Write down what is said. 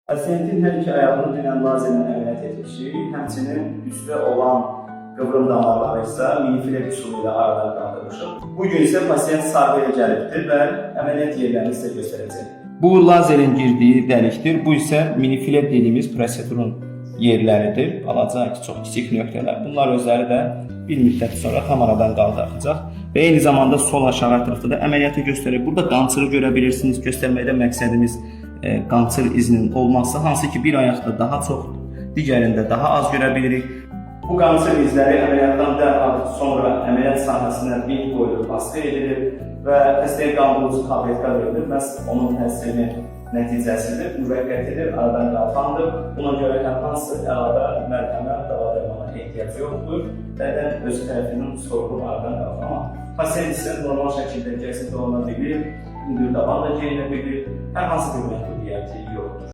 Pasiyentin hər iki ayağını dünən lazerlə əməliyyat etmişik. Həmçinin üstdə olan qıvrım damarları isə minifilek üsulu ilə aradan qaldırmışıq. Bugün isə pasiyent sarğıya gəlibdir və əməliyyat yerlərini sizə göstərəcək. Bu lazerin girdiyi dəlikdir. Bu isə minifilek dediyimiz prosedurun yerləridir. Balaca, çox kiçik nöqtələr. Bunlar özləri də bir müddət sonra tam aradan qaldırılacaq. Və eyni zamanda sol aşağı ətrafda da əməliyyatı göstərir. Burada qançırı görə bilirsiniz. Göstərməkdə məqsədimiz qançır izinin olması, hansı ki bir ayaqda daha çoxdur, digərində daha az görə bilirik. Bu qançır izləri əməliyyatdan dərhal sonra əməliyyat sahəsinə bint qoyulub, baskı edilir və xəstəyə qandırıcı tabletka verilir. Məhz onun təsirinin nəticəsidir, müvəqqətidir, aradan qalxandır. Buna görə hər hansı əlavə mərhəmə, dava dərmana ehtiyac yoxdur. Bədən öz tərəfindən sorğu aradan qalxır. Amma pasiyent isə normal şəkildə gəzib oluna bilir, hündür daban da geyinə bilir, hər hansı bir məhdudiyyəti yoxdur.